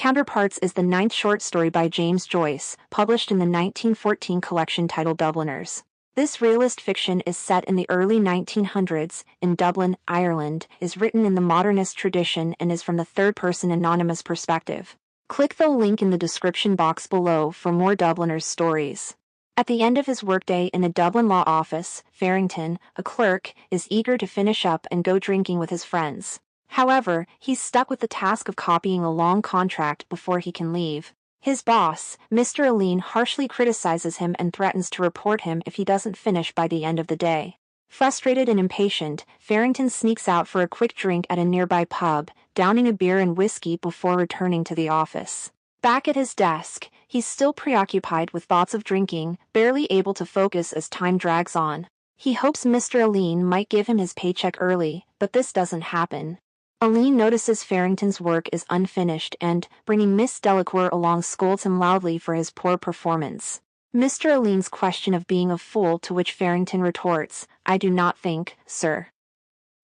Counterparts is the ninth short story by James Joyce, published in the 1914 collection titled Dubliners. This realist fiction is set in the early 1900s, in Dublin, Ireland, is written in the modernist tradition and is from the third-person anonymous perspective. Click the link in the description box below for more Dubliners stories. At the end of his workday in a Dublin law office, Farrington, a clerk, is eager to finish up and go drinking with his friends. However, he's stuck with the task of copying a long contract before he can leave. His boss, Mr. Aline, harshly criticizes him and threatens to report him if he doesn't finish by the end of the day. Frustrated and impatient, Farrington sneaks out for a quick drink at a nearby pub, downing a beer and whiskey before returning to the office. Back at his desk, he's still preoccupied with thoughts of drinking, barely able to focus as time drags on. He hopes Mr. Aline might give him his paycheck early, but this doesn't happen. Aline notices Farrington's work is unfinished and, bringing Miss Delacour along, scolds him loudly for his poor performance. Mr. Aline's question of being a fool, to which Farrington retorts, "I do not think, sir,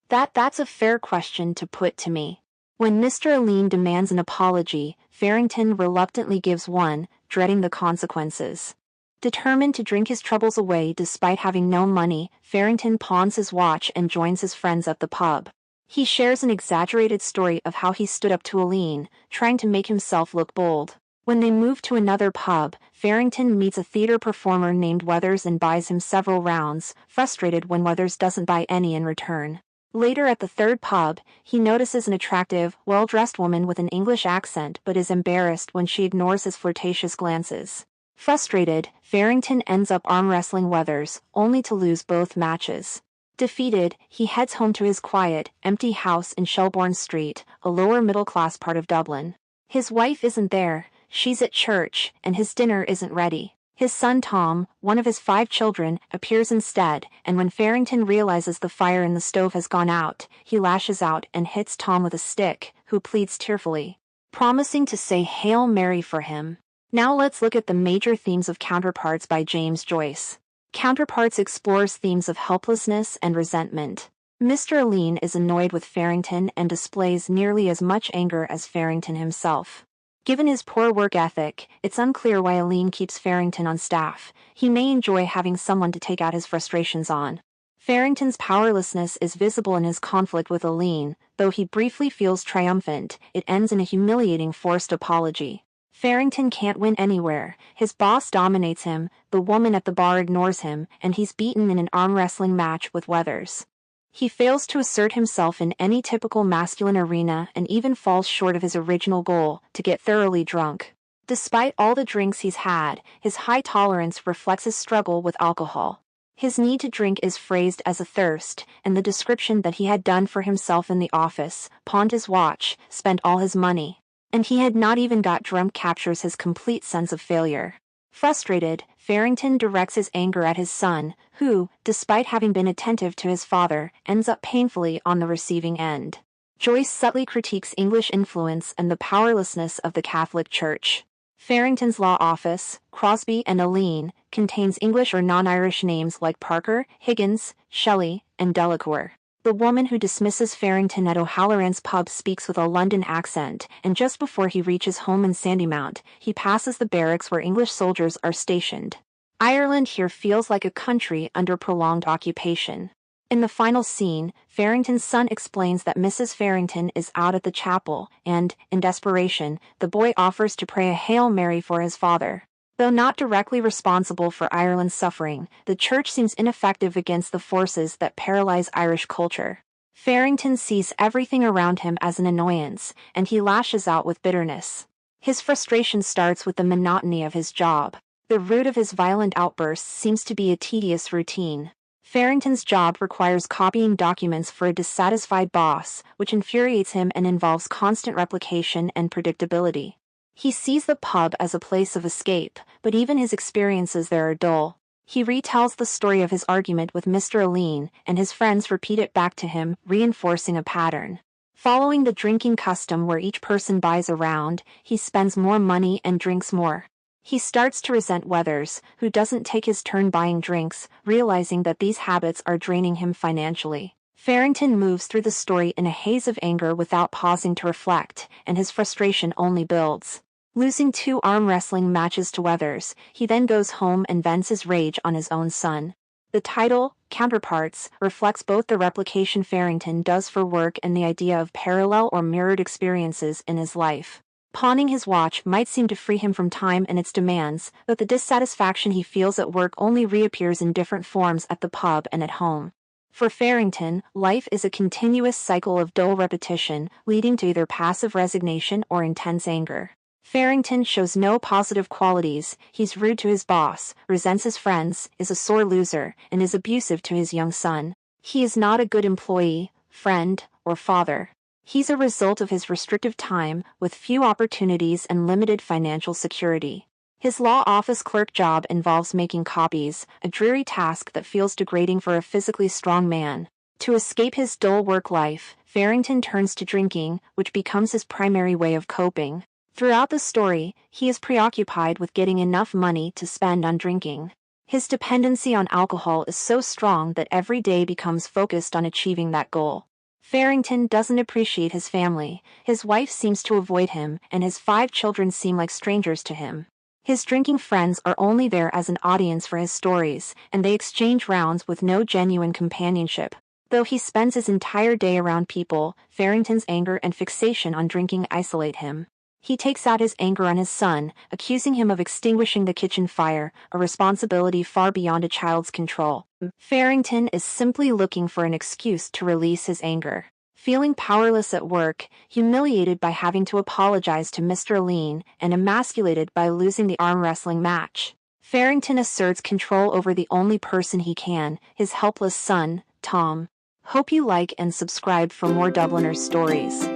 that's a fair question to put to me." When Mr. Aline demands an apology, Farrington reluctantly gives one, dreading the consequences. Determined to drink his troubles away despite having no money, Farrington pawns his watch and joins his friends at the pub. He shares an exaggerated story of how he stood up to Aline, trying to make himself look bold. When they move to another pub, Farrington meets a theater performer named Weathers and buys him several rounds, frustrated when Weathers doesn't buy any in return. Later at the third pub, he notices an attractive, well-dressed woman with an English accent but is embarrassed when she ignores his flirtatious glances. Frustrated, Farrington ends up arm-wrestling Weathers, only to lose both matches. Defeated, he heads home to his quiet, empty house in Shelbourne Street, a lower-middle-class part of Dublin. His wife isn't there, she's at church, and his dinner isn't ready. His son Tom, one of his 5 children, appears instead, and when Farrington realizes the fire in the stove has gone out, he lashes out and hits Tom with a stick, who pleads tearfully, promising to say Hail Mary for him. Now let's look at the major themes of Counterparts by James Joyce. Counterparts explores themes of helplessness and resentment. Mr. Aline is annoyed with Farrington and displays nearly as much anger as Farrington himself. Given his poor work ethic, it's unclear why Aline keeps Farrington on staff. He may enjoy having someone to take out his frustrations on. Farrington's powerlessness is visible in his conflict with Aline. Though he briefly feels triumphant, it ends in a humiliating forced apology. Farrington can't win anywhere, his boss dominates him, the woman at the bar ignores him, and he's beaten in an arm-wrestling match with Weathers. He fails to assert himself in any typical masculine arena and even falls short of his original goal, to get thoroughly drunk. Despite all the drinks he's had, his high tolerance reflects his struggle with alcohol. His need to drink is phrased as a thirst, and the description that he had done for himself in the office, pawned his watch, spent all his money, and he had not even got drunk, captures his complete sense of failure. Frustrated, Farrington directs his anger at his son, who, despite having been attentive to his father, ends up painfully on the receiving end. Joyce subtly critiques English influence and the powerlessness of the Catholic Church. Farrington's law office, Crosby and Aline, contains English or non-Irish names like Parker, Higgins, Shelley, and Delacour. The woman who dismisses Farrington at O'Halloran's pub speaks with a London accent, and just before he reaches home in Sandymount, he passes the barracks where English soldiers are stationed. Ireland here feels like a country under prolonged occupation. In the final scene, Farrington's son explains that Mrs. Farrington is out at the chapel, and, in desperation, the boy offers to pray a Hail Mary for his father. Though not directly responsible for Ireland's suffering, the church seems ineffective against the forces that paralyze Irish culture. Farrington sees everything around him as an annoyance, and he lashes out with bitterness. His frustration starts with the monotony of his job. The root of his violent outbursts seems to be a tedious routine. Farrington's job requires copying documents for a dissatisfied boss, which infuriates him and involves constant replication and predictability. He sees the pub as a place of escape, but even his experiences there are dull. He retells the story of his argument with Mr. Aline, and his friends repeat it back to him, reinforcing a pattern. Following the drinking custom where each person buys a round, he spends more money and drinks more. He starts to resent Weathers, who doesn't take his turn buying drinks, realizing that these habits are draining him financially. Farrington moves through the story in a haze of anger without pausing to reflect, and his frustration only builds. Losing 2 arm wrestling matches to Weathers, he then goes home and vents his rage on his own son. The title, Counterparts, reflects both the replication Farrington does for work and the idea of parallel or mirrored experiences in his life. Pawning his watch might seem to free him from time and its demands, but the dissatisfaction he feels at work only reappears in different forms at the pub and at home. For Farrington, life is a continuous cycle of dull repetition, leading to either passive resignation or intense anger. Farrington shows no positive qualities. He's rude to his boss, resents his friends, is a sore loser, and is abusive to his young son. He is not a good employee, friend, or father. He's a result of his restrictive time, with few opportunities and limited financial security. His law office clerk job involves making copies, a dreary task that feels degrading for a physically strong man. To escape his dull work life, Farrington turns to drinking, which becomes his primary way of coping. Throughout the story, he is preoccupied with getting enough money to spend on drinking. His dependency on alcohol is so strong that every day becomes focused on achieving that goal. Farrington doesn't appreciate his family, his wife seems to avoid him, and his 5 children seem like strangers to him. His drinking friends are only there as an audience for his stories, and they exchange rounds with no genuine companionship. Though he spends his entire day around people, Farrington's anger and fixation on drinking isolate him. He takes out his anger on his son, accusing him of extinguishing the kitchen fire, a responsibility far beyond a child's control. Farrington is simply looking for an excuse to release his anger. Feeling powerless at work, humiliated by having to apologize to Mr. Lean, and emasculated by losing the arm wrestling match, Farrington asserts control over the only person he can, his helpless son, Tom. Hope you like and subscribe for more Dubliners stories.